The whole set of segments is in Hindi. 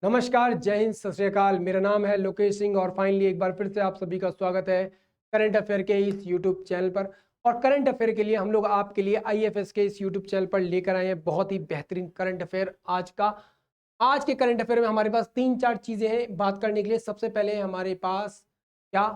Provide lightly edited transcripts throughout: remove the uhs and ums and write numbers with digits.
नमस्कार, जय हिंद, सत श्री अकाल। मेरा नाम है लोकेश सिंह और फाइनली एक बार फिर से आप सभी का स्वागत है करंट अफेयर के इस यूट्यूब चैनल पर। और करंट अफेयर के लिए हम लोग आपके लिए आईएफएस के इस यूट्यूब चैनल पर लेकर आए हैं बहुत ही बेहतरीन करंट अफेयर आज के करंट अफेयर में हमारे पास 3-4 चीजें हैं बात करने के लिए। सबसे पहले हमारे पास क्या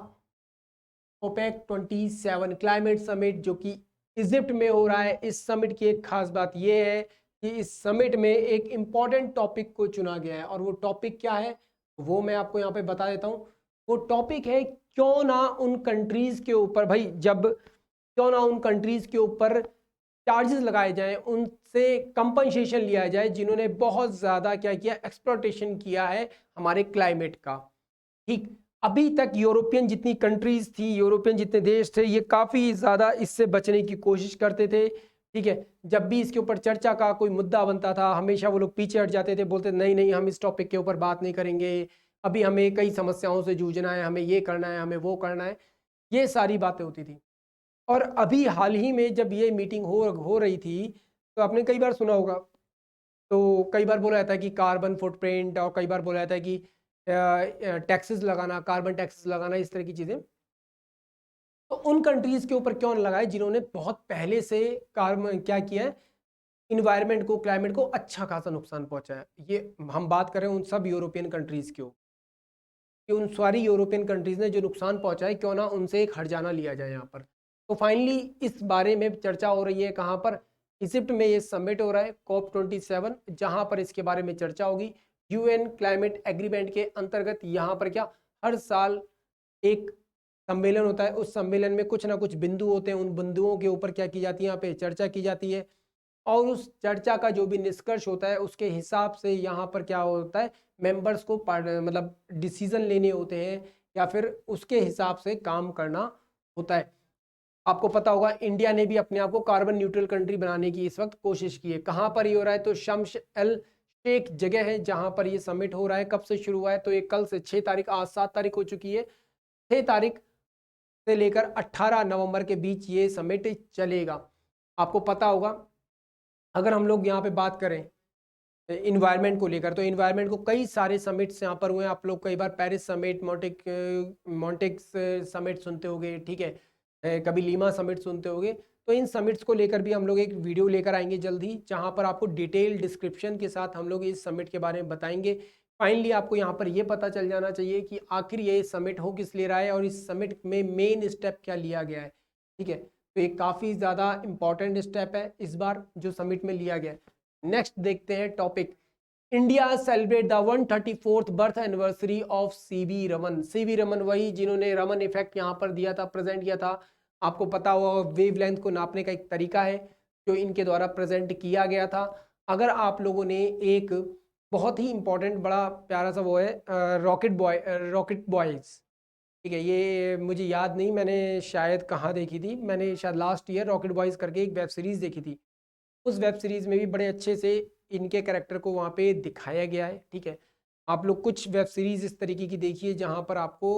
ओपेक 27 क्लाइमेट समिट जो कि इजिप्ट में हो रहा है। इस समिट की एक खास बात यह है कि इस समिट में एक इंपॉर्टेंट टॉपिक को चुना गया है और वो टॉपिक क्या है वो मैं आपको यहाँ पे बता देता हूँ। वो टॉपिक है क्यों ना उन कंट्रीज के ऊपर क्यों ना उन कंट्रीज के ऊपर चार्जेस लगाए जाएं, उनसे कंपनसेशन लिया जाए जिन्होंने बहुत ज्यादा क्या किया, एक्सप्लॉयटेशन किया है हमारे क्लाइमेट का। ठीक, अभी तक यूरोपियन जितनी कंट्रीज थी, यूरोपियन जितने देश थे, ये काफी ज्यादा इससे बचने की कोशिश करते थे। ठीक है, जब भी इसके ऊपर चर्चा का कोई मुद्दा बनता था हमेशा वो लोग पीछे हट जाते थे, बोलते नहीं नहीं हम इस टॉपिक के ऊपर बात नहीं करेंगे, अभी हमें कई समस्याओं से जूझना है, हमें ये करना है, हमें वो करना है, ये सारी बातें होती थी। और अभी हाल ही में जब ये मीटिंग हो रही थी तो आपने कई बार सुना होगा, तो कई बार बोला जाता है कि कार्बन फुटप्रिंट, और कई बार बोला जाता है कि टैक्सेस लगाना, कार्बन टैक्सेस लगाना, इस तरह की चीजें। तो उन कंट्रीज के ऊपर क्यों न लगाए जिन्होंने बहुत पहले से कार्बन क्या किया है, इन्वायरमेंट को, क्लाइमेट को अच्छा खासा नुकसान पहुंचाया। ये हम बात करें उन सब यूरोपियन कंट्रीज की कि उन सारी यूरोपियन कंट्रीज ने जो नुकसान पहुंचाया क्यों ना उनसे एक हर्जाना लिया जाए यहाँ पर। तो फाइनली इस बारे में चर्चा हो रही है कहाँ पर, इजिप्ट में ये समिट हो रहा है COP27, जहाँ पर इसके बारे में चर्चा होगी। यूएन क्लाइमेट एग्रीमेंट के अंतर्गत यहाँ पर क्या हर साल एक सम्मेलन होता है, उस सम्मेलन में कुछ ना कुछ बिंदु होते हैं, उन बिंदुओं के ऊपर क्या की जाती है, यहाँ पे चर्चा की जाती है और उस चर्चा का जो भी निष्कर्ष होता है उसके हिसाब से यहाँ पर क्या होता है, मेंबर्स को मतलब डिसीजन लेने होते हैं या फिर उसके हिसाब से काम करना होता है। आपको पता होगा इंडिया ने भी अपने आप को कार्बन न्यूट्रल कंट्री बनाने की इस वक्त कोशिश की है। कहाँ पर ये हो रहा है, तो शम्स एल शेख जगह है जहाँ पर ये समिट हो रहा है। कब से शुरू हुआ है, तो ये कल से 6 तारीख, आज 7 तारीख हो चुकी है, 6 तारीख से लेकर 18 नवंबर के बीच ये समिट चलेगा। आपको पता होगा अगर हम लोग यहाँ पे बात करें इन्वायरमेंट को लेकर, तो इन्वायरमेंट को कई सारे समिट्स यहाँ पर हुए हैं। आप लोग कई बार पेरिस समिट, मॉन्टेक्स समिट सुनते होंगे, ठीक है, कभी लीमा समिट सुनते होंगे। तो इन समिट्स को लेकर भी हम लोग एक वीडियो लेकर आएंगे जल्द ही, जहाँ पर आपको डिटेल डिस्क्रिप्शन के साथ हम लोग इस समिट के बारे में बताएंगे। फाइनली आपको यहाँ पर ये पता चल जाना चाहिए कि आखिर ये समिट हो किस लिए रहा है और इस समिट में मेन स्टेप क्या लिया गया है। ठीक है, तो ये काफ़ी ज़्यादा इंपॉर्टेंट स्टेप है इस बार जो समिट में लिया गया है। नेक्स्ट देखते हैं topic, India celebrate the 134th birth anniversary of CV Raman. CV Raman वही जिन्होंने रमन इफेक्ट यहाँ पर दिया था, प्रेजेंट किया था। आपको पता होगा वेवलेंथ को नापने का एक तरीका है जो इनके द्वारा प्रेजेंट किया गया था। अगर आप लोगों ने एक बहुत ही इंपॉर्टेंट बड़ा प्यारा सा वो है रॉकेट बॉयज, ठीक है, ये मुझे याद नहीं मैंने शायद कहाँ देखी थी, मैंने शायद लास्ट ईयर रॉकेट बॉयज करके एक वेब सीरीज देखी थी। उस वेब सीरीज में भी बड़े अच्छे से इनके कैरेक्टर को वहाँ पे दिखाया गया है। ठीक है, आप लोग कुछ वेब सीरीज इस तरीके की देखिए जहाँ पर आपको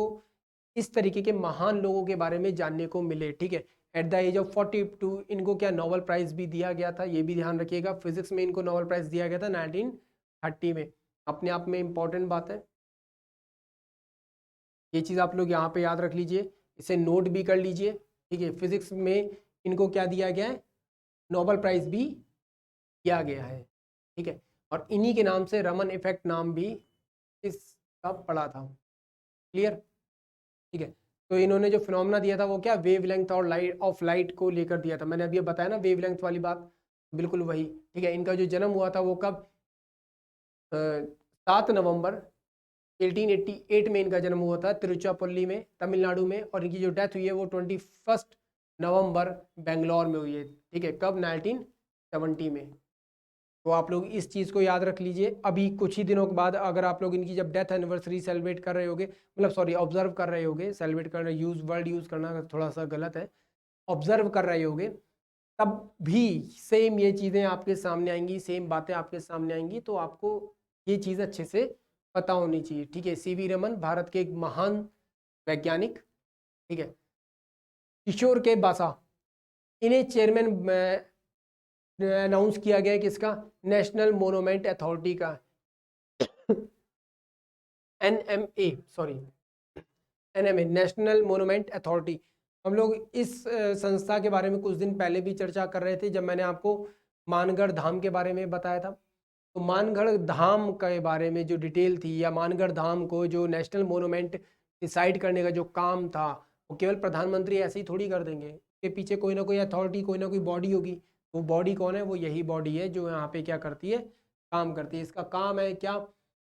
इस तरीके के महान लोगों के बारे में जानने को मिले। ठीक है, एट द एज ऑफ 42 इनको क्या नोबेल प्राइज भी दिया गया था, ये भी ध्यान रखिएगा। फिजिक्स में इनको नोबेल प्राइज दिया गया था 1930 में, अपने आप में इम्पॉर्टेंट बात है। ये चीज़ आप लोग यहाँ पे याद रख लीजिए, इसे नोट भी कर लीजिए। ठीक है, फिजिक्स में इनको क्या दिया गया है, नोबेल प्राइज भी किया गया है। ठीक है, और इन्हीं के नाम से रमन इफेक्ट नाम भी इसका पड़ा था। क्लियर? ठीक है, तो इन्होंने जो फिनोमेना दिया था वो क्या, वेवलेंथ और लाइट को लेकर दिया था। मैंने अभी बताया ना वेवलेंथ वाली बात, बिल्कुल वही। ठीक है, इनका जो जन्म हुआ था वो कब, 7 नवंबर 1888 में इनका जन्म हुआ था तिरुचिरापल्ली में, तमिलनाडु में। और इनकी जो डेथ हुई है वो 21 नवंबर बेंगलोर में हुई है। ठीक है, कब, 1970 में। तो आप लोग इस चीज़ को याद रख लीजिए। अभी कुछ ही दिनों के बाद अगर आप लोग इनकी जब डेथ एनिवर्सरी सेलिब्रेट कर रहे होगे, मतलब सॉरी ऑब्जर्व कर रहे होगे, सेलिब्रेट कर रहे, वर्ड यूज़ करना थोड़ा सा गलत है, ऑब्जर्व कर रहे होगे, तब भी सेम ये चीज़ें आपके सामने आएंगी, सेम बातें आपके सामने आएंगी। तो आपको ये चीज़ अच्छे से पता होनी चाहिए। ठीक है, सीवी रमन भारत के एक महान वैज्ञानिक। ठीक है, किशोर के बासा, इन्हें चेयरमैन अनाउंस किया गया है किसका, नेशनल मोनूमेंट अथॉरिटी का। NMA, sorry NMA, national monument authority. हम लोग इस संस्था के बारे में कुछ दिन पहले भी चर्चा कर रहे थे जब मैंने आपको मानगढ़ धाम के बारे में बताया था। तो मानगढ़ धाम के बारे में जो डिटेल थी, या मानगढ़ धाम को जो नेशनल मोनूमेंट डिसाइड करने का जो काम था, वो केवल प्रधानमंत्री ऐसे ही थोड़ी कर देंगे, के पीछे कोई ना कोई अथॉरिटी, कोई ना कोई बॉडी होगी। वो बॉडी कौन है? वो यही बॉडी है जो यहाँ पे क्या करती है, काम करती है। इसका काम है क्या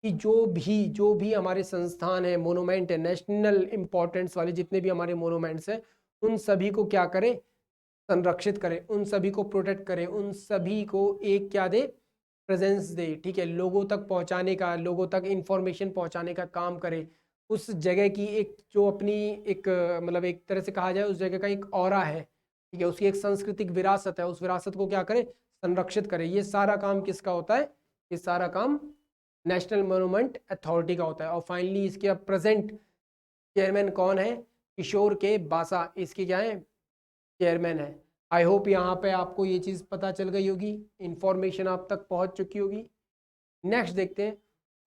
कि जो भी हमारे संस्थान है, मोनूमेंट है, नेशनल इम्पोर्टेंस वाले जितने भी हमारे मोनूमेंट्स हैं, उन सभी को क्या करें, संरक्षित करें, उन सभी को प्रोटेक्ट करें, उन सभी को एक क्या दे, प्रेजेंस दे, ठीक है, लोगों तक पहुंचाने का, लोगों तक इंफॉर्मेशन पहुंचाने का काम करे। उस जगह की एक जो अपनी एक मतलब एक तरह से कहा जाए उस जगह का एक ऑरा है, ठीक है, उसकी एक सांस्कृतिक विरासत है, उस विरासत को क्या करे, संरक्षित करे। ये सारा काम किसका होता है? ये सारा काम नेशनल मोनूमेंट अथॉरिटी का होता है। और फाइनली इसके अब प्रेजेंट चेयरमैन कौन है? किशोर के बासा इसके क्या है, चेयरमैन है। आई होप यहाँ पे आपको ये चीज़ पता चल गई होगी, इंफॉर्मेशन आप तक पहुँच चुकी होगी। नेक्स्ट देखते हैं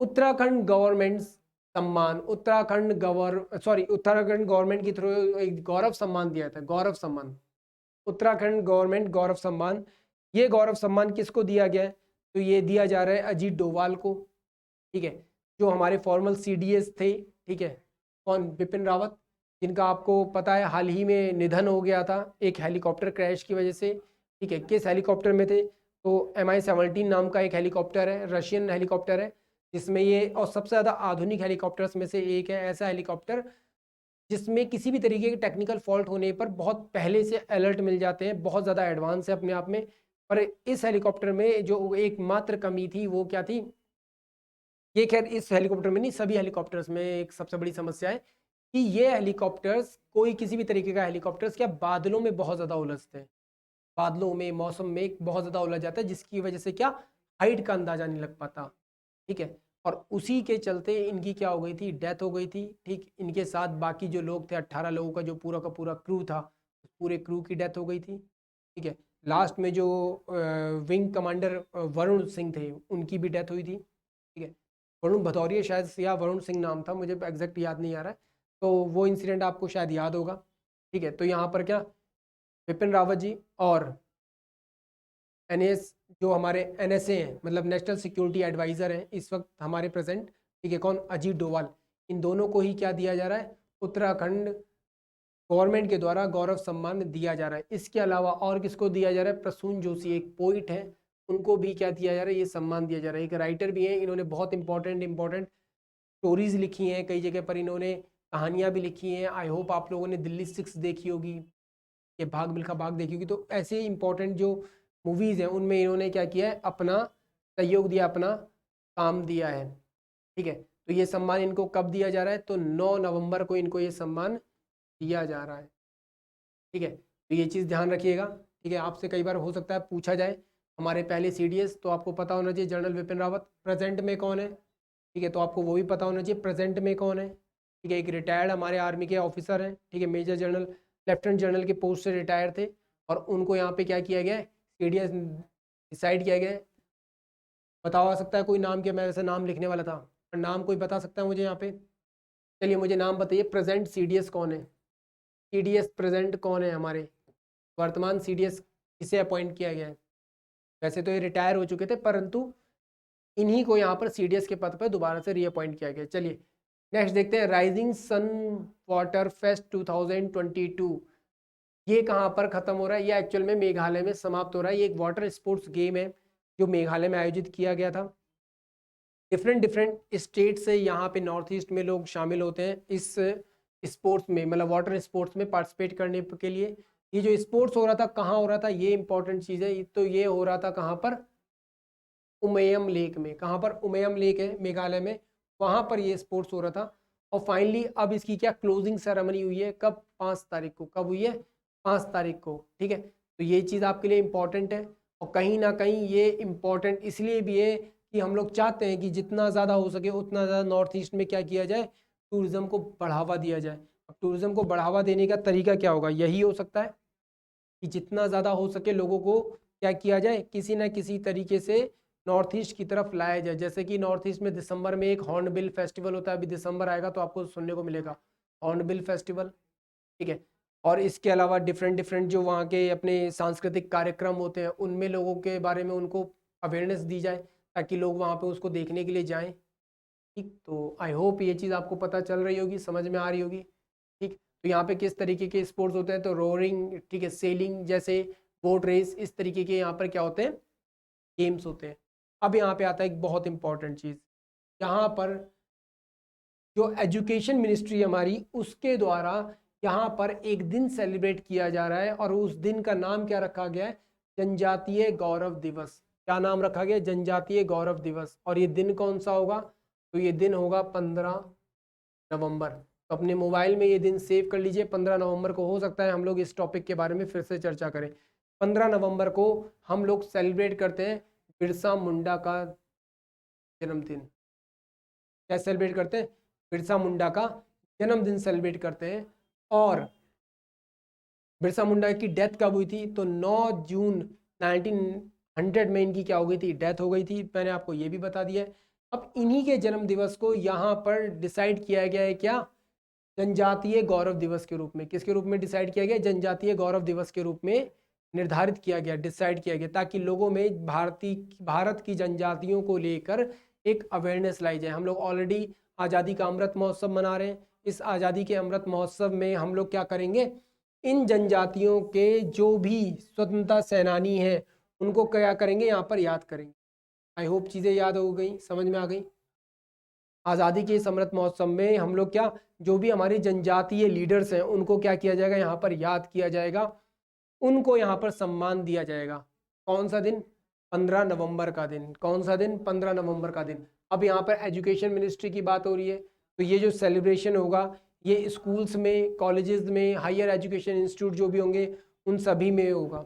उत्तराखंड गवर्नमेंट सम्मान। उत्तराखंड गवर्नमेंट की थ्रू एक गौरव सम्मान दिया था, गौरव सम्मान, उत्तराखंड गवर्नमेंट गौरव सम्मान। ये गौरव सम्मान किसको दिया गया है? तो ये दिया जा रहा है अजीत डोभाल को, ठीक है, जो हमारे फॉर्मल CDS थे, ठीक है, कौन? बिपिन रावत, जिनका आपको पता है हाल ही में निधन हो गया था एक हेलीकॉप्टर क्रैश की वजह से, ठीक है। किस हेलीकॉप्टर में थे? तो MI-17 नाम का एक हेलीकॉप्टर है, रशियन हेलीकॉप्टर है, जिसमें ये, और सबसे ज़्यादा आधुनिक हेलीकॉप्टर्स में से एक है ऐसा हेलीकॉप्टर जिसमें किसी भी तरीके के टेक्निकल फॉल्ट होने पर बहुत पहले से अलर्ट मिल जाते हैं, बहुत ज़्यादा एडवांस है अपने आप में। पर इस हेलीकॉप्टर में जो एकमात्र कमी थी वो क्या थी? ये खैर इस हेलीकॉप्टर में नहीं, सभी हेलीकॉप्टर्स में एक सबसे बड़ी समस्या है कि ये हेलीकॉप्टर्स, कोई किसी भी तरीके का हेलीकॉप्टर्स क्या बादलों में बहुत ज़्यादा उलझते हैं, बादलों में, मौसम में बहुत ज़्यादा उलझ जाता है, जिसकी वजह से क्या, हाइट का अंदाज़ा नहीं लग पाता, ठीक है। और उसी के चलते इनकी क्या हो गई थी, डेथ हो गई थी, ठीक। इनके साथ बाकी जो लोग थे 18 लोगों का जो पूरा का पूरा क्रू था, पूरे क्रू की डेथ हो गई थी, ठीक है। लास्ट में जो विंग कमांडर वरुण सिंह थे उनकी भी डेथ हुई थी, ठीक है। वरुण भदौरिया शायद, या वरुण सिंह नाम था, मुझे एग्जैक्ट याद नहीं आ रहा है। तो वो इंसिडेंट आपको शायद याद होगा, ठीक है। तो यहाँ पर क्या, बिपिन रावत जी और NAS जो हमारे NSA हैं, मतलब नेशनल सिक्योरिटी एडवाइज़र हैं इस वक्त हमारे प्रेजेंट, ठीक है, कौन? अजीत डोभाल। इन दोनों को ही क्या दिया जा रहा है? उत्तराखंड गवर्नमेंट के द्वारा गौरव सम्मान दिया जा रहा है। इसके अलावा और किसको दिया जा रहा है? प्रसून जोशी, एक पोइट है, उनको भी क्या दिया जा रहा है? ये सम्मान दिया जा रहा है। एक राइटर भी हैं, इन्होंने बहुत इंपॉर्टेंट स्टोरीज लिखी हैं, कई जगह पर इन्होंने कहानियाँ भी लिखी हैं। आई होप आप लोगों ने दिल्ली 6 देखी होगी, ये भाग मिल्खा भाग देखी होगी। तो ऐसे इंपॉर्टेंट जो मूवीज़ हैं उनमें इन्होंने क्या किया है? अपना सहयोग दिया, अपना काम दिया है, ठीक है। तो ये सम्मान इनको कब दिया जा रहा है? तो 9 नवंबर को इनको ये सम्मान दिया जा रहा है, ठीक है। तो ये चीज़ ध्यान रखिएगा, ठीक है। आपसे कई बार हो सकता है पूछा जाए हमारे पहले CDS, तो आपको पता होना चाहिए जनरल विपिन रावत प्रेजेंट में कौन है, ठीक है। तो आपको वो भी पता होना चाहिए प्रेजेंट में कौन है, ठीक है। एक रिटायर्ड हमारे आर्मी के ऑफिसर हैं, ठीक है, मेजर जनरल, लेफ्टिनेंट जनरल के पोस्ट से रिटायर थे, और उनको यहाँ पे क्या किया गया है? CDS डिसाइड किया गया है। बतावा सकता है कोई नाम? क्या, मैं वैसे नाम लिखने वाला था, पर नाम कोई बता सकता है मुझे यहाँ पे? चलिए मुझे नाम बताइए, प्रेजेंट CDS कौन है? CDS प्रेजेंट कौन है हमारे वर्तमान CDS? किसे अपॉइंट किया गया है? वैसे तो ये रिटायर हो चुके थे, परंतु इन्हीं को यहाँ पर CDS के पद पर दोबारा से रीअपॉइंट किया गया। चलिए नेक्स्ट देखते हैं, राइजिंग सन वाटर फेस्ट 2022। ये कहाँ पर ख़त्म हो रहा है? ये एक्चुअल में मेघालय में समाप्त हो रहा है। ये एक वाटर स्पोर्ट्स गेम है जो मेघालय में आयोजित किया गया था। डिफरेंट स्टेट से यहाँ पे नॉर्थ ईस्ट में लोग शामिल होते हैं इस स्पोर्ट्स में, मतलब वाटर स्पोर्ट्स में पार्टिसिपेट करने के लिए। ये जो स्पोर्ट्स हो रहा था, कहाँ हो रहा था? ये इंपॉर्टेंट चीज़ है। तो ये हो रहा था कहाँ पर? उमयम लेक में। कहाँ पर? उमयम लेक है मेघालय में, वहाँ पर ये स्पोर्ट्स हो रहा था। और फाइनली अब इसकी क्या क्लोजिंग सेरेमनी हुई है? कब? 5 तारीख को। कब हुई है? 5 तारीख को, ठीक है। तो ये चीज़ आपके लिए इम्पॉर्टेंट है, और कहीं ना कहीं ये इम्पॉर्टेंट इसलिए भी है कि हम लोग चाहते हैं कि जितना ज़्यादा हो सके उतना ज़्यादा नॉर्थ ईस्ट में क्या किया जाए? टूरिज़्म को बढ़ावा दिया जाए। अब टूरिज़्म को बढ़ावा देने का तरीका क्या होगा? यही हो सकता है कि जितना ज़्यादा हो सके लोगों को क्या किया जाए? किसी न किसी तरीके से नॉर्थ ईस्ट की तरफ लाया जाए। जैसे कि नॉर्थ ईस्ट में दिसंबर में एक हॉर्नबिल फेस्टिवल होता है, अभी दिसंबर आएगा तो आपको सुनने को मिलेगा हॉर्नबिल फेस्टिवल, ठीक है। और इसके अलावा डिफरेंट डिफरेंट जो वहाँ के अपने सांस्कृतिक कार्यक्रम होते हैं उनमें लोगों के बारे में उनको अवेयरनेस दी जाए ताकि लोग वहाँ पे उसको देखने के लिए जाएं, ठीक। तो आई होप ये चीज़ आपको पता चल रही होगी, समझ में आ रही होगी, ठीक। तो यहाँ पे किस तरीके के स्पोर्ट्स होते हैं, तो रोरिंग, ठीक है, सेलिंग जैसे, बोट रेस, इस तरीके के यहाँ पर क्या होते हैं, गेम्स होते हैं। अब यहाँ पे आता है एक बहुत इंपॉर्टेंट चीज़, यहाँ पर जो एजुकेशन मिनिस्ट्री हमारी उसके द्वारा यहाँ पर एक दिन सेलिब्रेट किया जा रहा है और उस दिन का नाम क्या रखा गया है, जनजातीय गौरव दिवस। क्या नाम रखा गया, जनजातीय गौरव दिवस। और ये दिन कौन सा होगा, तो ये दिन होगा 15 नवंबर। तो अपने मोबाइल में ये दिन सेव कर लीजिए, 15 नवंबर को हो सकता है हम लोग इस टॉपिक के बारे में फिर से चर्चा करें। 15 नवंबर को हम लोग सेलिब्रेट करते हैं बिरसा मुंडा का जन्मदिन। क्या सेलिब्रेट करते हैं, बिरसा मुंडा का जन्मदिन सेलिब्रेट करते हैं। और बिरसा मुंडा की डेथ कब हुई थी, तो 9 जून 1900 में इनकी क्या हो गई थी, डेथ हो गई थी। मैंने आपको ये भी बता दिया है। अब इन्हीं के जन्म दिवस को यहाँ पर डिसाइड किया गया है क्या, जनजातीय गौरव दिवस के रूप में। किसके रूप में डिसाइड किया गया, जनजातीय गौरव दिवस के रूप में निर्धारित किया गया, डिसाइड किया गया, ताकि लोगों में भारत की जनजातियों को लेकर एक अवेयरनेस लाई जाए। हम लोग ऑलरेडी आज़ादी का अमृत महोत्सव मना रहे हैं। इस आज़ादी के अमृत महोत्सव में हम लोग क्या करेंगे, इन जनजातियों के जो भी स्वतंत्रता सेनानी हैं उनको क्या करेंगे, यहाँ पर याद करेंगे। आई होप चीज़ें याद हो गई, समझ में आ गई। आज़ादी के इस अमृत महोत्सव में हम लोग क्या, जो भी हमारी जनजातीय लीडर्स हैं उनको क्या किया जाएगा, यहाँ पर याद किया जाएगा, उनको यहाँ पर सम्मान दिया जाएगा। कौन सा दिन, 15 नवंबर का दिन। कौन सा दिन, 15 नवंबर का दिन। अब यहाँ पर एजुकेशन मिनिस्ट्री की बात हो रही है, तो ये जो सेलिब्रेशन होगा ये स्कूल्स में, कॉलेजेस में, हायर एजुकेशन इंस्टीट्यूट जो भी होंगे उन सभी में होगा,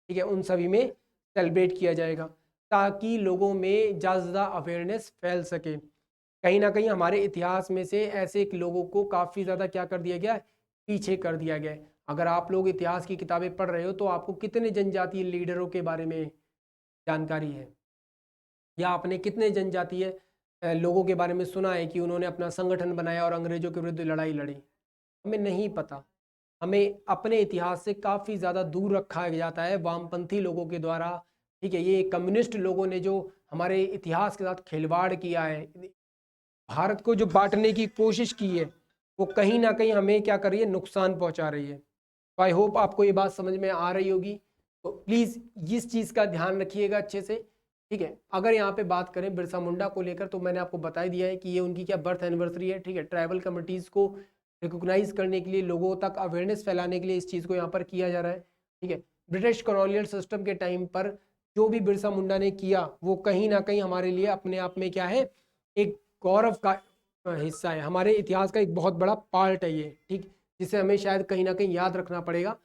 ठीक है, उन सभी में सेलिब्रेट किया जाएगा ताकि लोगों में ज़्यादा से ज़्यादा अवेयरनेस फैल सके। कहीं ना कहीं हमारे इतिहास में से ऐसे लोगों को काफ़ी ज़्यादा क्या कर दिया गया, पीछे कर दिया गया है। अगर आप लोग इतिहास की किताबें पढ़ रहे हो तो आपको कितने जनजातीय लीडरों के बारे में जानकारी है, या आपने कितने जनजातीय लोगों के बारे में सुना है कि उन्होंने अपना संगठन बनाया और अंग्रेजों के विरुद्ध लड़ाई लड़ी। हमें नहीं पता। हमें अपने इतिहास से काफ़ी ज़्यादा दूर रखा जाता है वामपंथी लोगों के द्वारा, ठीक है। ये कम्युनिस्ट लोगों ने जो हमारे इतिहास के साथ खिलवाड़ किया है, भारत को जो बांटने की कोशिश की है, वो कहीं ना कहीं हमें क्या कर रही है, नुकसान पहुंचा रही है। तो आई होप आपको ये बात समझ में आ रही होगी। तो प्लीज़ इस चीज़ का ध्यान रखिएगा अच्छे से, ठीक है। अगर यहाँ पे बात करें बिरसा मुंडा को लेकर, तो मैंने आपको बता दिया है कि ये उनकी क्या बर्थ एनिवर्सरी है, ठीक है। ट्राइबल कमिटीज़ को रिकोगनाइज करने के लिए, लोगों तक अवेयरनेस फैलाने के लिए इस चीज़ को यहाँ पर किया जा रहा है, ठीक है। ब्रिटिश कॉलोनियल सिस्टम के टाइम पर जो भी बिरसा मुंडा ने किया वो कहीं ना कहीं हमारे लिए अपने आप में क्या है, एक गौरव का हिस्सा है, हमारे इतिहास का एक बहुत बड़ा पार्ट है ये, ठीक, जिसे हमें शायद कहीं ना कहीं याद रखना पड़ेगा।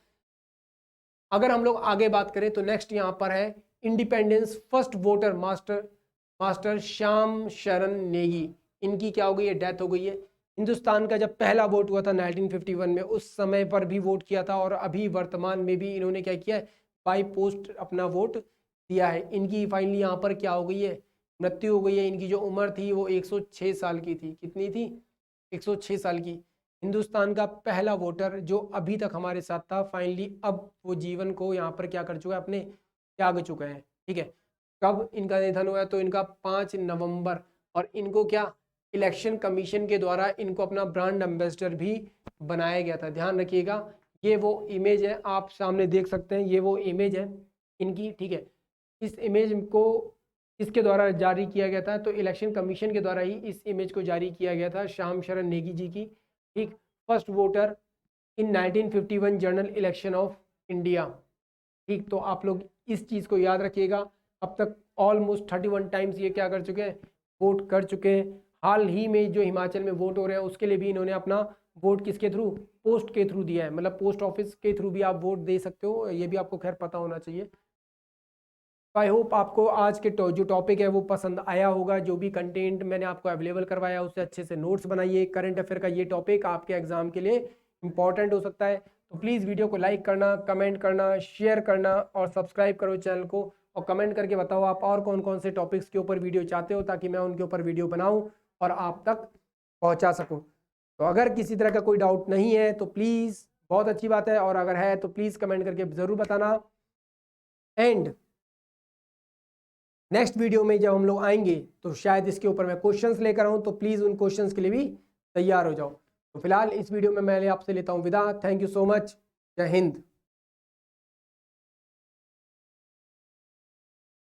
अगर हम लोग आगे बात करें तो नेक्स्ट यहाँ पर है independence first voter master Shyam शरण नेगी। इनकी क्या हो गई है, डेथ हो गई है। हिंदुस्तान का जब पहला वोट हुआ था 1951 में, उस समय पर भी वोट किया था और अभी वर्तमान में भी इन्होंने क्या किया है, बाई पोस्ट अपना वोट दिया है। इनकी फाइनली यहाँ पर क्या हो गई है, मृत्यु हो गई है। इनकी जो उम्र थी वो 106 साल की थी। कितनी थी, 106 साल की। हिंदुस्तान का पहला वोटर जो अभी तक हमारे साथ था, फाइनली अब वो जीवन को यहाँ पर क्या कर चुका है, अपने त्याग चुका है, ठीक है। कब इनका निधन हुआ है, तो इनका 5 नवंबर। और इनको क्या, इलेक्शन कमीशन के द्वारा इनको अपना ब्रांड एम्बेसडर भी बनाया गया था। ध्यान रखिएगा, ये वो इमेज है, आप सामने देख सकते हैं, ये वो इमेज है इनकी, ठीक है। इस इमेज को इसके द्वारा जारी किया गया था, तो इलेक्शन कमीशन के द्वारा ही इस इमेज को जारी किया गया था, श्याम शरण नेगी जी की, ठीक। First voter in 1951 general election of India, ठीक। तो आप लोग इस चीज़ को याद रखिएगा। अब तक ऑलमोस्ट 31 टाइम्स ये क्या कर चुके हैं, वोट कर चुके हैं। हाल ही में जो हिमाचल में वोट हो रहे हैं उसके लिए भी इन्होंने अपना वोट किसके थ्रू, पोस्ट के थ्रू दिया है। मतलब पोस्ट ऑफिस के थ्रू भी आप वोट दे सकते हो, ये भी आपको खैर पता होना चाहिए। आई होप आपको आज के जो टॉपिक है वो पसंद आया होगा। जो भी कंटेंट मैंने आपको अवेलेबल करवाया उससे अच्छे से नोट्स बनाइए। करंट अफेयर का ये टॉपिक आपके एग्जाम के लिए इंपॉर्टेंट हो सकता है। तो प्लीज़ वीडियो को लाइक करना, कमेंट करना, शेयर करना और सब्सक्राइब करो चैनल को। और कमेंट करके बताओ आप और कौन कौन से टॉपिक्स के ऊपर वीडियो चाहते हो, ताकि मैं उनके ऊपर वीडियो बनाऊं और आप तक पहुंचा सकूं। तो अगर किसी तरह का कोई डाउट नहीं है तो प्लीज़, बहुत अच्छी बात है, और अगर है तो प्लीज़ कमेंट करके ज़रूर बताना। एंड नेक्स्ट वीडियो में जब हम लोग आएंगे तो शायद इसके ऊपर मैं क्वेश्चंस लेकर आऊँ, तो प्लीज़ उन क्वेश्चंस के लिए भी तैयार हो जाओ। तो फिलहाल इस वीडियो में मैं आपसे लेता हूँ विदा। Thank you so much. जय हिंद।